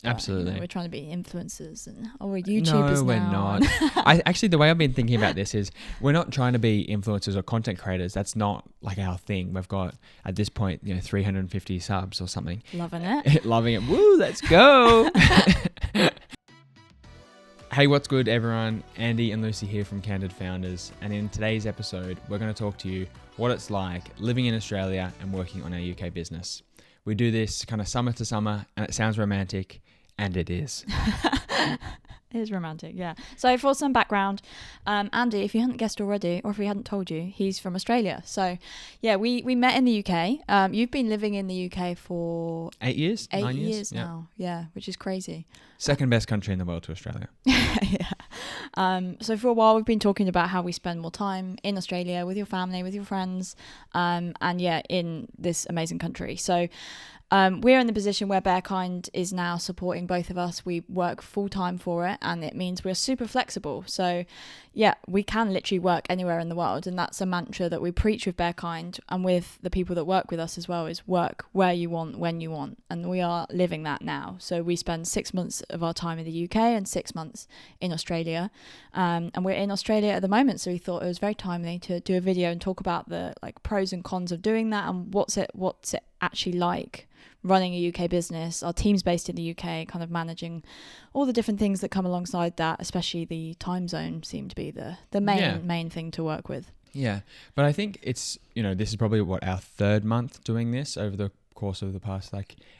But, Absolutely. we're trying to be influencers and we're YouTubers No, we're now. not. Actually, the way I've been thinking about this is we're not trying to be influencers or content creators. That's not like our thing. We've got at this point, 350 subs or something. Loving it. Loving it. Woo, let's go. Hey, what's good, everyone? Andy and Lucy here from Candid Founders. And in today's episode, we're going to talk to you what it's like living in Australia and working on our UK business. We do this kind of summer to summer, and it sounds romantic, and it is. It is romantic, yeah. So for some background, Andy, if you hadn't guessed already, or if we hadn't told you, he's from Australia. So yeah, we met in the UK. You've been living in the UK for 8 years? 8 9 years now. Yeah, which is crazy. Second best country in the world to Australia. Yeah. So for a while we've been talking about how we spend more time in Australia with your family, with your friends, and yeah, in this amazing country. So we're in the position where Bearkind is now supporting both of us. We work full time for it, and it means we're super flexible. So yeah, we can literally work anywhere in the world, and that's a mantra that we preach with Bearkind and with the people that work with us as well, is work where you want, when you want. And we are living that now. So we spend 6 months of our time in the UK and 6 months in Australia. And we're in Australia at the moment, so we thought it was very timely to do a video and talk about the pros and cons of doing that, and what's it actually like running a UK business. Our team's based in the UK, kind of managing all the different things that come alongside that, especially the time zone seemed to be the main thing to work with. Yeah. But I think it's, this is probably our third month doing this over the course of the past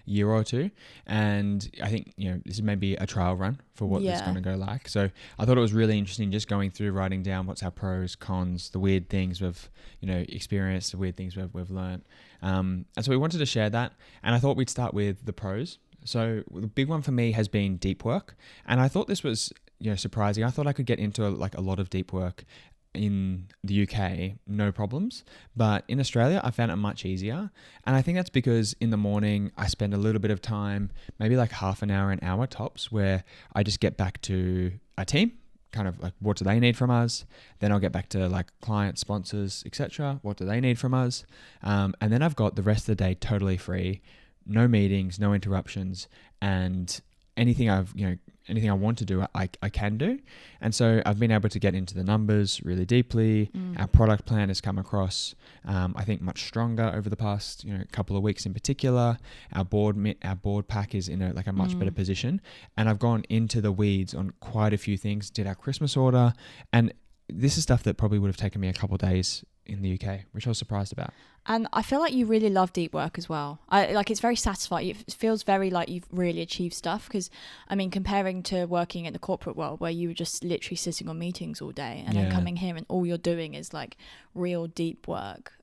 year or two, and I think this is maybe a trial run for what this is going to go like. So I thought it was really interesting just going through, writing down what's our pros, cons, the weird things we've experienced, the weird things we've learned, and so we wanted to share that. And I thought we'd start with the pros. So the big one for me has been deep work, and I thought this was surprising. I thought I could get into a lot of deep work in the UK, no problems. But in Australia, I found it much easier. And I think that's because in the morning, I spend a little bit of time, maybe half an hour, an hour tops, where I just get back to a team, kind of what do they need from us? Then I'll get back to clients, sponsors, etc. What do they need from us? And then I've got the rest of the day totally free, no meetings, no interruptions, and anything I want to do, I can do. And so I've been able to get into the numbers really deeply. Our product plan has come across, I think, much stronger over the past couple of weeks in particular. Our board pack is in a much better position. And I've gone into the weeds on quite a few things, did our Christmas order. And this is stuff that probably would have taken me a couple of days in the UK, which I was surprised about. And I feel like you really love deep work as well. It's very satisfying. It feels very like you've really achieved stuff, because comparing to working in the corporate world where you were just literally sitting on meetings all day, and then coming here and all you're doing is real deep work.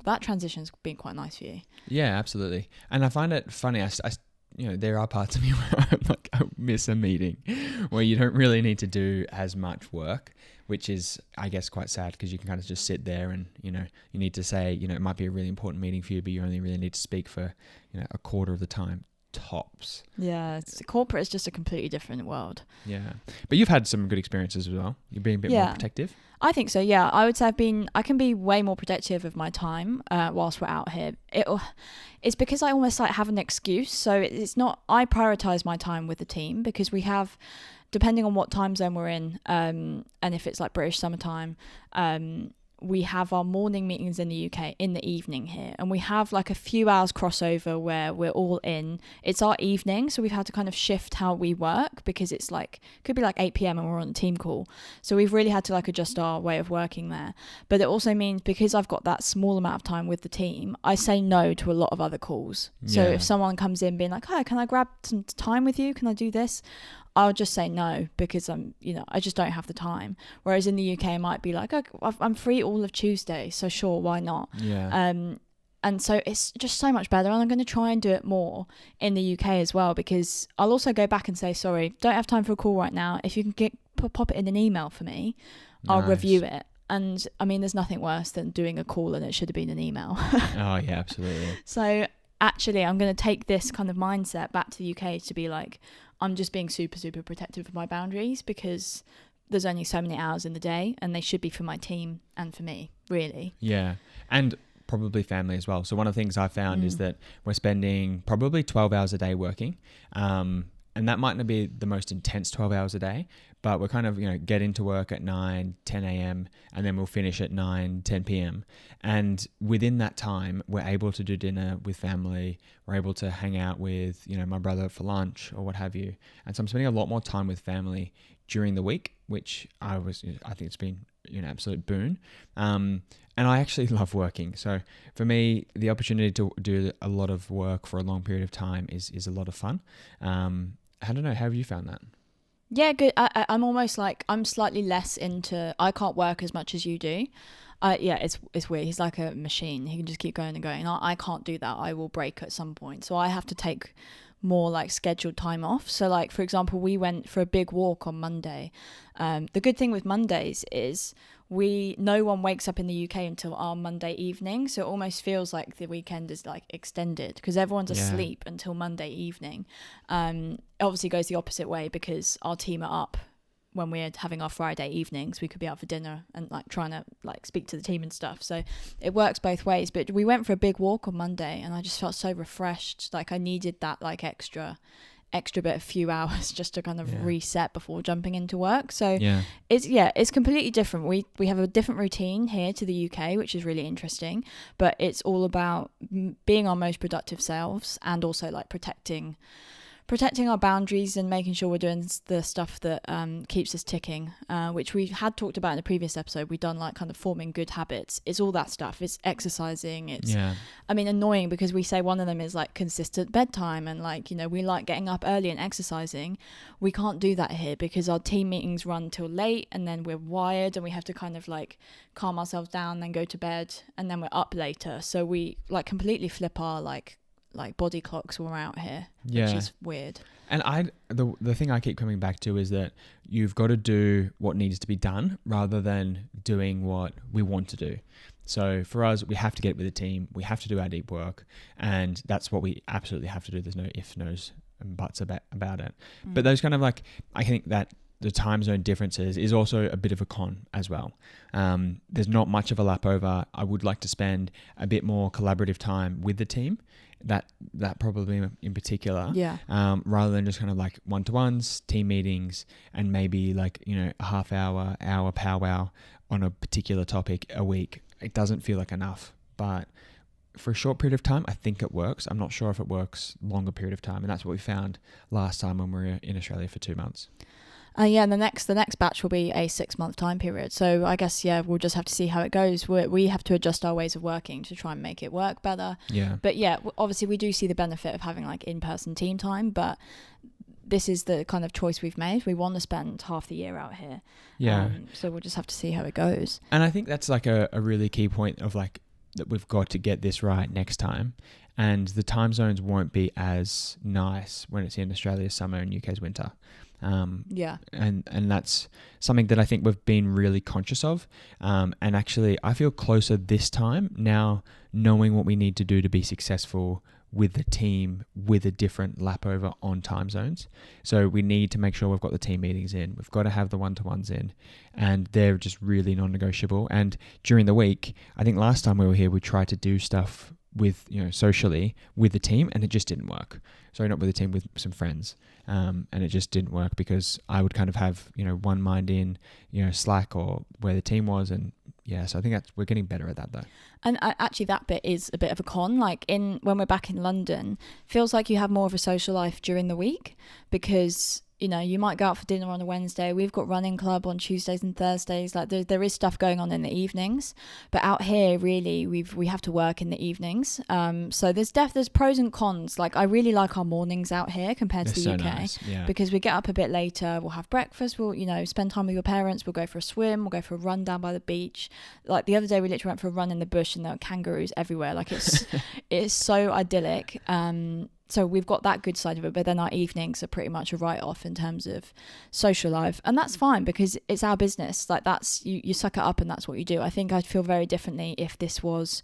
That transition's been quite nice for you. Yeah, absolutely. And I find it funny. There are parts of me where I miss a meeting where you don't really need to do as much work, which is, I guess, quite sad, because you can kind of just sit there and, you need to say, it might be a really important meeting for you, but you only really need to speak for, a quarter of the time tops. Yeah, corporate is just a completely different world. Yeah. But you've had some good experiences as well. You're being a bit more protective. I think so, yeah. I would say I can be way more protective of my time whilst we're out here. It's because I almost have an excuse. So it's not, I prioritize my time with the team, because we have, depending on what time zone we're in, and if it's British summertime, we have our morning meetings in the UK in the evening here, and we have a few hours crossover where we're all in. It's our evening, so we've had to kind of shift how we work, because it's could be 8 p.m. and we're on a team call, so we've really had to adjust our way of working there. But it also means, because I've got that small amount of time with the team, I say no to a lot of other calls. So if someone comes in being hi, can I grab some time with you, can I do this, I'll just say no, because I just don't have the time. Whereas in the UK, I might be I'm free all of Tuesday, so sure, why not? Yeah. And so it's just so much better, and I'm going to try and do it more in the UK as well, because I'll also go back and say, sorry, don't have time for a call right now. If you can pop it in an email for me, I'll review it. And there's nothing worse than doing a call and it should have been an email. Oh yeah, absolutely. So actually, I'm going to take this kind of mindset back to the UK to be I'm just being super, super protective of my boundaries, because there's only so many hours in the day, and they should be for my team and for me, really. Yeah. And probably family as well. So one of the things I found is that we're spending probably 12 hours a day working. and that might not be the most intense 12 hours a day, but we're kind of, get into work at 9, 10 a.m. and then we'll finish at 9, 10 p.m. And within that time, we're able to do dinner with family. We're able to hang out with, my brother for lunch or what have you. And so I'm spending a lot more time with family during the week, which I think it's been an absolute boon. And I actually love working. So for me, the opportunity to do a lot of work for a long period of time is a lot of fun. I don't know. How have you found that? Yeah, good. I'm almost like, I'm slightly less into, I can't work as much as you do. Yeah, it's weird. He's like a machine. He can just keep going and going. I can't do that. I will break at some point. So I have to take more like scheduled time off. So like, for example, we went for a big walk on Monday. The good thing with Mondays is no one wakes up in the UK until our Monday evening. So it almost feels like the weekend is like extended because everyone's asleep until Monday evening. It obviously goes the opposite way because our team are up when we're having our Friday evenings. We could be out for dinner and like trying to like speak to the team and stuff. So it works both ways. But we went for a big walk on Monday and I just felt so refreshed. Like I needed that like extra bit, a few hours just to kind of reset before jumping into work. So it's completely different. We have a different routine here to the UK, which is really interesting, but it's all about being our most productive selves and also like protecting our boundaries and making sure we're doing the stuff that keeps us ticking, which we had talked about in the previous episode. We've done like kind of forming good habits. It's all that stuff. It's exercising. It's, I mean, annoying because we say one of them is like consistent bedtime and like, we like getting up early and exercising. We can't do that here because our team meetings run till late and then we're wired and we have to kind of like calm ourselves down, then go to bed and then we're up later. So we like completely flip our like body clocks when we're out here, which is weird. And the thing I keep coming back to is that you've got to do what needs to be done rather than doing what we want to do. So for us, we have to get with the team, we have to do our deep work, and that's what we absolutely have to do. There's no ifs, no's, and buts about it. But those kind of like, I think that the time zone differences is also a bit of a con as well. There's not much of a lap over. I would like to spend a bit more collaborative time with the team. That probably in particular, rather than just kind of like one-to-ones, team meetings, and maybe like, a half hour powwow on a particular topic a week. It doesn't feel like enough, but for a short period of time, I think it works. I'm not sure if it works longer period of time. And that's what we found last time when we were in Australia for 2 months. And the next batch will be a 6-month time period. So I guess, we'll just have to see how it goes. We have to adjust our ways of working to try and make it work better. Yeah. But obviously we do see the benefit of having like in-person team time, but this is the kind of choice we've made. We want to spend half the year out here. Yeah. So we'll just have to see how it goes. And I think that's like a really key point of like, that we've got to get this right next time. And the time zones won't be as nice when it's in Australia's summer and UK's winter. And that's something that I think we've been really conscious of. And actually, I feel closer this time now, knowing what we need to do to be successful with the team with a different lap over on time zones. So we need to make sure we've got the team meetings in. We've got to have the one-to-ones in, and they're just really non-negotiable. And during the week, I think last time we were here, we tried to do stuff with, socially with the team, and it just didn't work. Sorry, not with the team, with some friends. And it just didn't work because I would kind of have, one mind in, Slack or where the team was. And so I think we're getting better at that though. And actually that bit is a bit of a con. Like when we're back in London, feels like you have more of a social life during the week because you might go out for dinner on a Wednesday. We've got running club on Tuesdays and Thursdays. Like there is stuff going on in the evenings, but out here really we have to work in the evenings. So there's pros and cons. Like I really like our mornings out here compared to the UK, nice. Because we get up a bit later. We'll have breakfast. We'll spend time with your parents. We'll go for a swim. We'll go for a run down by the beach. Like the other day we literally went for a run in the bush and there were kangaroos everywhere. Like it's so idyllic. So we've got that good side of it, but then our evenings are pretty much a write-off in terms of social life. And that's fine because it's our business. Like that's, you suck it up and that's what you do. I think I'd feel very differently if this was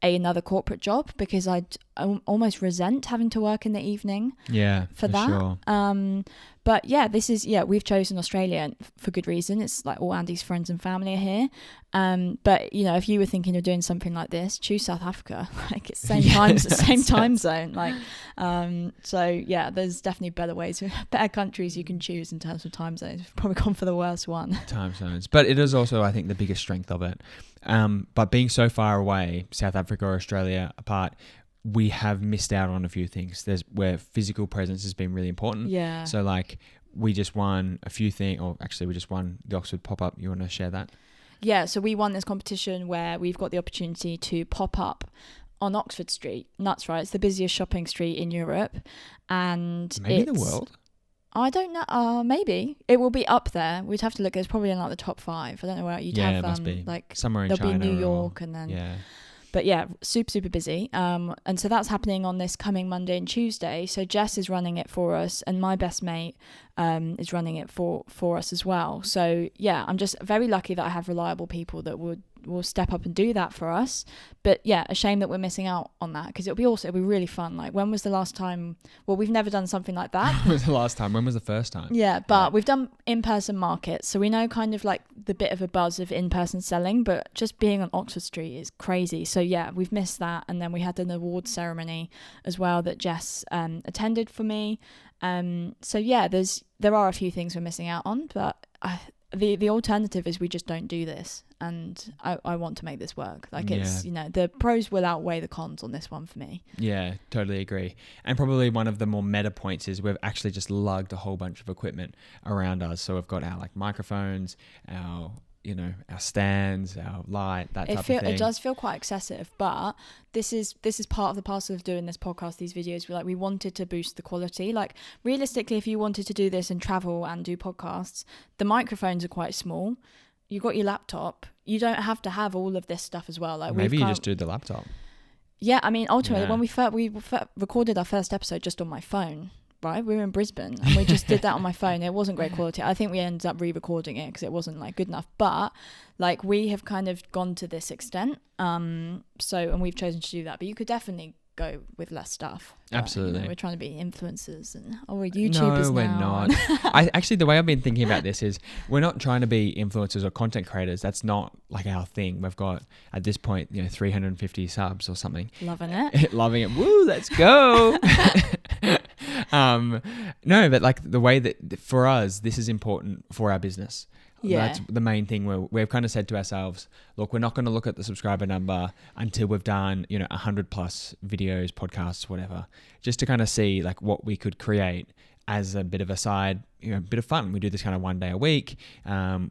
another corporate job because almost resent having to work in the evening. Yeah, for that. Sure. But yeah, we've chosen Australia for good reason. It's like all Andy's friends and family are here. But you know, if you were thinking of doing something like this, choose South Africa. Like it's same time zone. Like, so yeah, there's definitely better countries you can choose in terms of time zones. We've probably gone for the worst one. Time zones, but it is also, I think, the biggest strength of it. But being so far away, South Africa or Australia apart, we have missed out on a few things. There's where physical presence has been really important. Yeah. So like we just won a few things, or actually we just won the Oxford pop-up. You want to share that? Yeah. So we won this competition where we've got the opportunity to pop up on Oxford Street. Nuts, right? It's the busiest shopping street in Europe. And maybe the world? I don't know. Maybe it will be up there. We'd have to look. It's probably in like the top 5. I don't know where you'd have. It must be. Like somewhere in there'll China. There'll be New York and then. Yeah. But yeah, super busy. And so that's happening on this coming Monday and Tuesday. So Jess is running it for us, and my best mate is running it for us as well. So yeah, I'm just very lucky that I have reliable people that will step up and do that for us. But yeah, a shame that we're missing out on that, because it'll be really fun. Like, when was the last time? Well, we've never done something like that. When was the last time? When was the first time? Yeah, but we've done in-person markets, so we know kind of like the bit of a buzz of in-person selling, but just being on Oxford Street is crazy. So yeah, we've missed that. And then we had an awards ceremony as well that Jess attended for me. So yeah, there are a few things we're missing out on, but the alternative is we just don't do this, and I want to make this work. Like, it's, you know, the pros will outweigh the cons on this one for me. Yeah, totally agree. And probably one of the more meta points is we've actually just lugged a whole bunch of equipment around us. So we've got our like microphones, our stands, our light, that type of thing. It does feel quite excessive, but this is part of the parcel of doing this podcast, these videos. We wanted to boost the quality. Like, realistically, if you wanted to do this and travel and do podcasts, the microphones are quite small. You got your laptop. You don't have to have all of this stuff as well. Like, maybe you just do the laptop. Yeah, I mean, ultimately, when we recorded our first episode just on my phone. Right, we were in Brisbane and we just did that on my phone. It wasn't great quality. I think we ended up re-recording it because it wasn't like good enough. But like, we have kind of gone to this extent, and we've chosen to do that. But you could definitely go with less stuff. But, absolutely. We're trying to be influencers and we're YouTubers. No, we're not. Actually, the way I've been thinking about this is we're not trying to be influencers or content creators. That's not like our thing. We've got at this point 350 subs or something. Loving it. Loving it. Woo, let's go. No, but like the way that for us, this is important for our business. Yeah. That's the main thing where we've kind of said to ourselves, look, we're not going to look at the subscriber number until we've done, 100 plus videos, podcasts, whatever, just to kind of see like what we could create as a bit of a side, bit of fun. We do this kind of one day a week.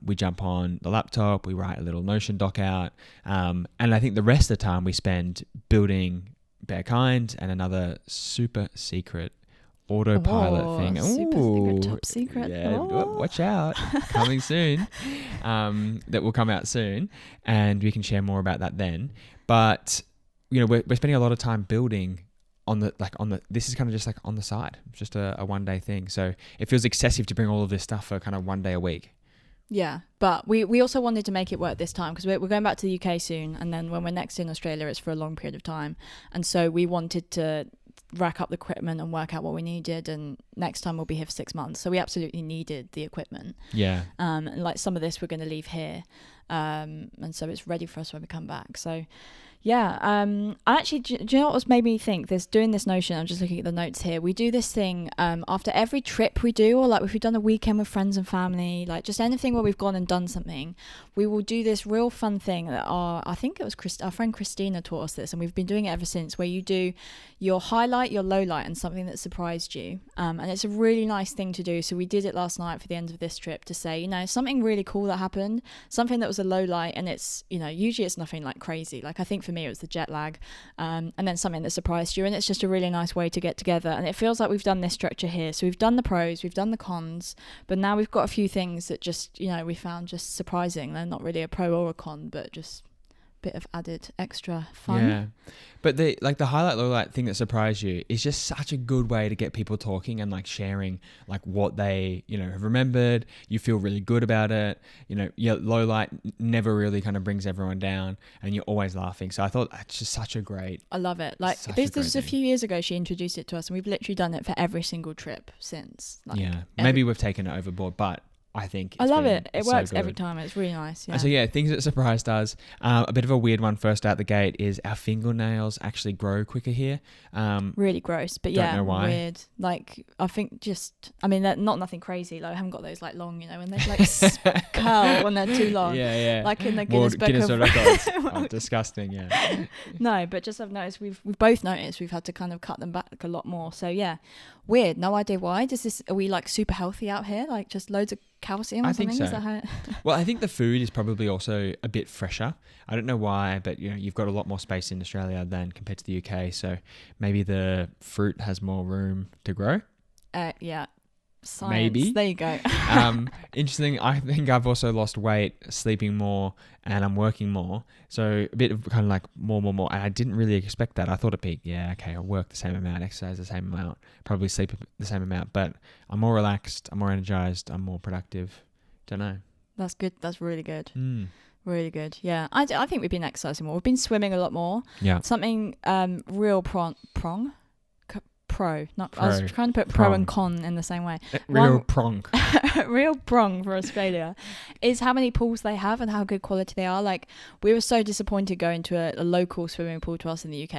We jump on the laptop, we write a little Notion doc out. And I think the rest of the time we spend building Bear Kind and another super secret AutoPilot thing. Super secret, top secret. Yeah, watch out. Coming soon. That will come out soon, and we can share more about that then. But we're spending a lot of time building on the this is kind of just like on the side, just a one day thing. So it feels excessive to bring all of this stuff for kind of one day a week. Yeah, but we also wanted to make it work this time because we're going back to the UK soon, and then when we're next in Australia, it's for a long period of time, and so we wanted to rack up the equipment and work out what we needed, and next time we'll be here for 6 months, so we absolutely needed the equipment. And like some of this we're going to leave here, and so it's ready for us when we come back. So I actually, do you know what was made me think doing this Notion? I'm just looking at the notes here. We do this thing after every trip we do, or like if we've done a weekend with friends and family, like just anything where we've gone and done something, we will do this real fun thing that I think it was our friend Christina taught us this, and we've been doing it ever since, where you do your highlight, your low light, and something that surprised you. And it's a really nice thing to do. So we did it last night for the end of this trip to say, something really cool that happened, something that was a low light, and it's, usually it's nothing like crazy. Like, I think for me it was the jet lag, and then something that surprised you, and it's just a really nice way to get together. And it feels like we've done this structure here. So we've done the pros, we've done the cons, but now we've got a few things that just we found just surprising. They're not really a pro or a con, but just bit of added extra fun. Yeah. But the highlight lowlight thing that surprised you is just such a good way to get people talking and like sharing like what they, you know, have remembered. You feel really good about it. You know, yeah, lowlight never really kind of brings everyone down and you're always laughing. So I thought that's just such a great. I love it. Like this was a few years ago she introduced it to us and we've literally done it for every single trip since. Like, yeah. Maybe we've taken it overboard, but I think I love it. It works so every time. It's really nice. Yeah. So yeah, things that surprised us. A bit of a weird one first out the gate is our fingernails actually grow quicker here. Really gross, but don't know why. Weird. Like I think they're not nothing crazy. Like I haven't got those like long, you know, when they like curl when they're too long. Yeah. Like in the Guinness Book of Records. Oh, disgusting. Yeah. No, but just I've noticed we've both noticed we've had to kind of cut them back a lot more. So yeah, weird. No idea why. Are we like super healthy out here? Like just loads of calcium or something? Think so. Is that how Well, I think the food is probably also a bit fresher. I don't know why, but you know, you've got a lot more space in Australia than compared to the UK, so maybe the fruit has more room to grow. Yeah. Science. Maybe. There you go. Interesting. I think I've also lost weight, sleeping more, and I'm working more. So a bit of kind of like more. And I didn't really expect that. I thought it'd be, I'll work the same amount, exercise the same amount, probably sleep the same amount. But I'm more relaxed, I'm more energized, I'm more productive. Don't know. That's good. That's really good. Really good. Yeah. I think we've been exercising more. We've been swimming a lot more. Yeah. Something real pro. I was trying to put prong. pro and con in the same way. Real prong. Real prong for Australia is how many pools they have and how good quality they are. Like we were so disappointed going to a local swimming pool to us in the UK.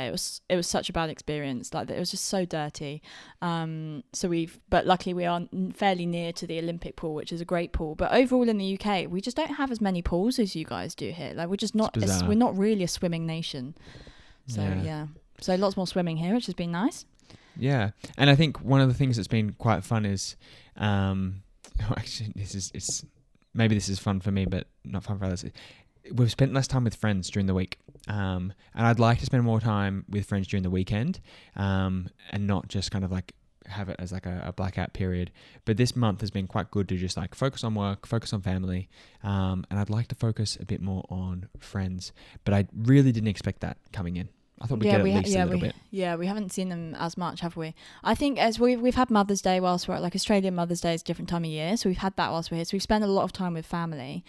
It was such a bad experience. Like it was just so dirty. But luckily we are fairly near to the Olympic pool, which is a great pool. But overall in the UK, we just don't have as many pools as you guys do here. Like we're just not. We're not really a swimming nation. So yeah. So lots more swimming here, which has been nice. Yeah, and I think one of the things that's been quite fun is, actually, maybe this is fun for me, but not fun for others. We've spent less time with friends during the week, and I'd like to spend more time with friends during the weekend, and not just kind of like have it as like a blackout period. But this month has been quite good to just like focus on work, focus on family, and I'd like to focus a bit more on friends. But I really didn't expect that coming in. I thought we'd get at least a little bit. Yeah, we haven't seen them as much, have we? I think as we've had Mother's Day whilst we're like Australian Mother's Day is a different time of year, so we've had that whilst we're here. So we've spent a lot of time with family.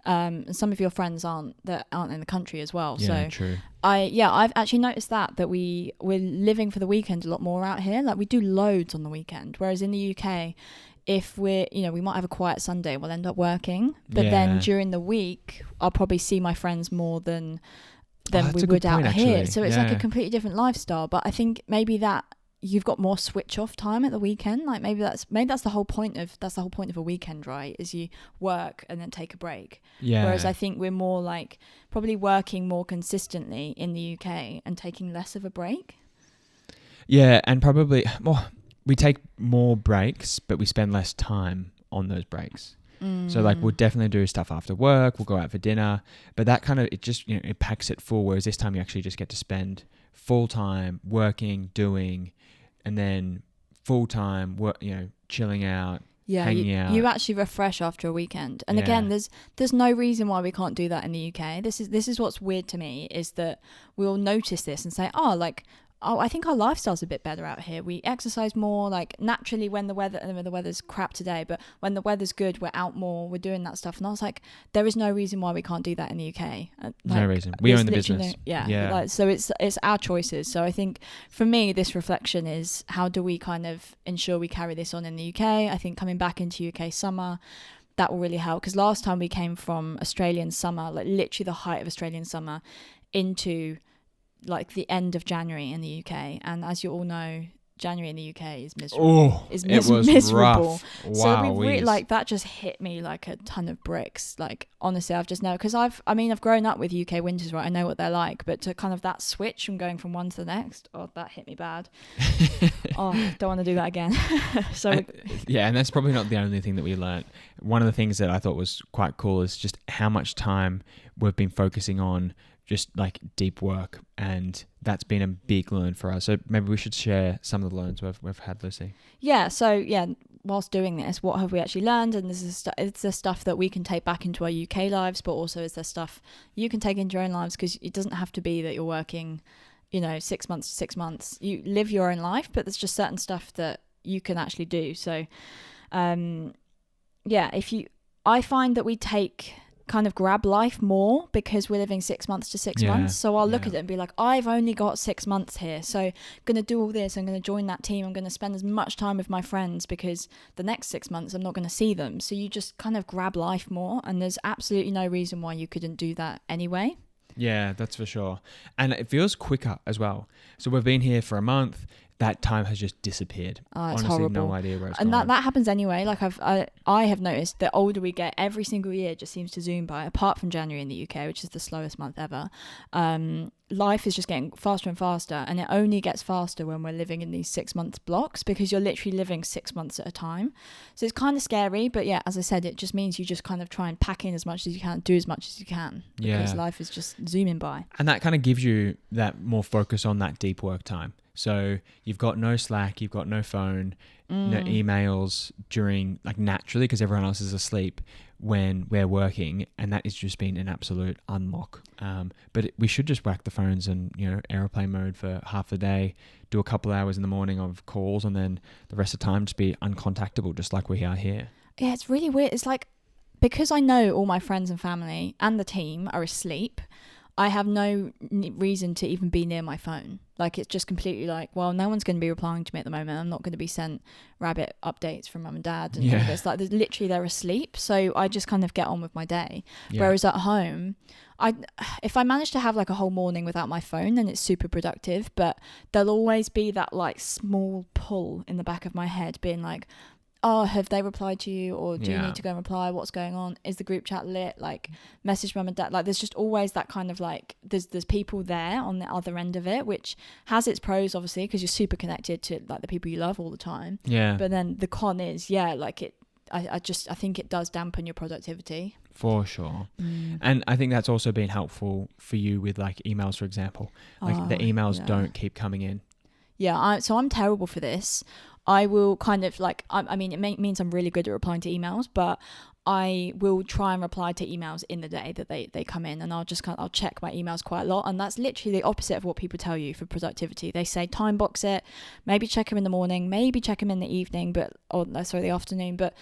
And some of your friends aren't in the country as well. Yeah, so true. I've actually noticed that we're living for the weekend a lot more out here. Like we do loads on the weekend, whereas in the UK, if we might have a quiet Sunday, we'll end up working. But then during the week, I'll probably see my friends more than we would out here. So it's like a completely different lifestyle. But I think maybe that you've got more switch off time at the weekend. Like maybe that's the whole point of a weekend, right? Is you work and then take a break. Yeah. Whereas I think we're more like probably working more consistently in the UK and taking less of a break. Yeah, and probably we take more breaks, but we spend less time on those breaks. So like we'll definitely do stuff after work, we'll go out for dinner, but that kind of, it just, it packs it full, whereas this time you actually just get to spend full time working, doing, and then full time work, chilling out, hanging out. You actually refresh after a weekend. And again, there's no reason why we can't do that in the UK. This is what's weird to me, is that we'll notice this and say, I think our lifestyle's a bit better out here. We exercise more, like naturally when the weather's crap today, but when the weather's good, we're out more, we're doing that stuff. And I was like, there is no reason why we can't do that in the UK. No reason. We own the business. So it's our choices. So I think for me, this reflection is how do we kind of ensure we carry this on in the UK? I think coming back into UK summer, that will really help. Because last time we came from Australian summer, like literally the height of Australian summer, into like the end of January in the UK, and as you all know, January in the UK is miserable. It was miserable. Rough. So we really, like that just hit me like a ton of bricks. Like honestly, I've just never, because I've grown up with UK winters, right? I know what they're like, but to kind of that switch from going from one to the next, that hit me bad. Don't want to do that again. And that's probably not the only thing that we learned. One of the things that I thought was quite cool is just how much time we've been focusing on just like deep work, and that's been a big learn for us. So maybe we should share some of the learns we've had, Lucy. Yeah. So whilst doing this, what have we actually learned? And is there stuff that we can take back into our UK lives, but also is there stuff you can take into your own lives? Because it doesn't have to be that you're working, 6 months to 6 months. You live your own life, but there's just certain stuff that you can actually do. So, I find that we kind of grab life more because we're living 6 months to 6 months. So I'll look at it and be like, I've only got 6 months here. So I'm going to do all this. I'm going to join that team. I'm going to spend as much time with my friends because the next 6 months I'm not going to see them. So you just kind of grab life more. And there's absolutely no reason why you couldn't do that anyway. Yeah, that's for sure. And it feels quicker as well. So we've been here for a month. That time has just disappeared. Oh, it's honestly horrible. No idea where it's and gone. that happens anyway. Like I have noticed the older we get, every single year it just seems to zoom by, apart from January in the UK, which is the slowest month ever. Life is just getting faster and faster, and it only gets faster when we're living in these 6 months blocks, because you're literally living 6 months at a time. So it's kind of scary, but yeah, as I said, it just means you just kind of try and pack in as much as you can, do as much as you can, because life is just zooming by. And that kind of gives you that more focus on that deep work time. So you've got no Slack, you've got no phone, no emails during, like, naturally, because everyone else is asleep when we're working, and that has just been an absolute unlock. But we should just whack the phones and, airplane mode for half the day, do a couple hours in the morning of calls, and then the rest of the time just be uncontactable, just like we are here. Yeah, it's really weird. It's like, because I know all my friends and family and the team are asleep, I have no reason to even be near my phone. Like, it's just completely like, well, no one's going to be replying to me at the moment. I'm not going to be sent rabbit updates from mum and dad and all this. Like, they're asleep. So I just kind of get on with my day. Yeah. Whereas at home, if I manage to have like a whole morning without my phone, then it's super productive. But there'll always be that like small pull in the back of my head being like, oh, have they replied to you? Or do you need to go and reply? What's going on? Is the group chat lit? Like, message mum and dad. Like, there's just always that kind of like, there's people there on the other end of it, which has its pros, obviously, because you're super connected to like the people you love all the time. Yeah. But then the con is, I think it does dampen your productivity. For sure. And I think that's also been helpful for you with like emails, for example. Like the emails don't keep coming in. Yeah. So I'm terrible for this. I will kind of like, it means I'm really good at replying to emails, but I will try and reply to emails in the day that they come in, and I'll check my emails quite a lot. And that's literally the opposite of what people tell you for productivity. They say time box it, maybe check them in the morning, maybe check them in the evening, the afternoon, but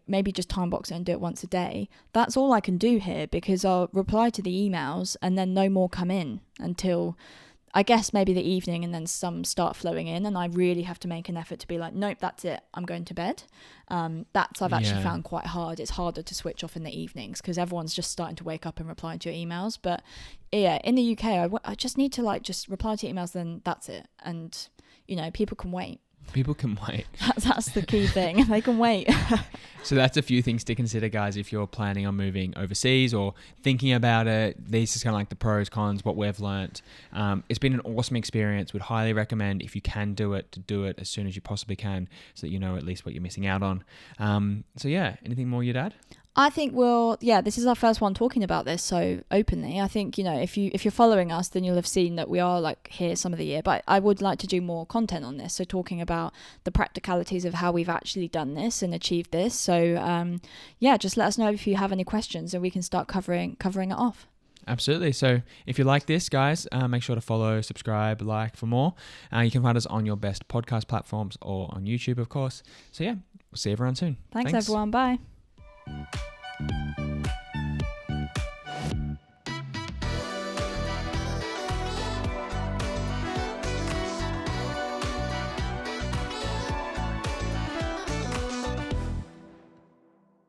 maybe just time box it and do it once a day. That's all I can do here, because I'll reply to the emails and then no more come in until I guess maybe the evening, and then some start flowing in, and I really have to make an effort to be like, nope, that's it, I'm going to bed. That's I've actually found quite hard. It's harder to switch off in the evenings because everyone's just starting to wake up and reply to your emails. But yeah, in the UK, I just need to like just reply to emails, then that's it. And people can wait. People can wait. That's the key thing. They can wait. So that's a few things to consider, guys, if you're planning on moving overseas or thinking about it. These is kind of like the pros, cons, what we've learnt. It's been an awesome experience. Would highly recommend, if you can do it, to do it as soon as you possibly can, so that you know at least what you're missing out on. So yeah, anything more you'd add? I think this is our first one talking about this so openly. I think, if you're following us, then you'll have seen that we are like here some of the year, but I would like to do more content on this. So talking about the practicalities of how we've actually done this and achieved this. So just let us know if you have any questions and we can start covering it off. Absolutely. So if you like this, guys, make sure to follow, subscribe, like for more. You can find us on your best podcast platforms or on YouTube, of course. So yeah, we'll see everyone soon. Thanks everyone. Bye.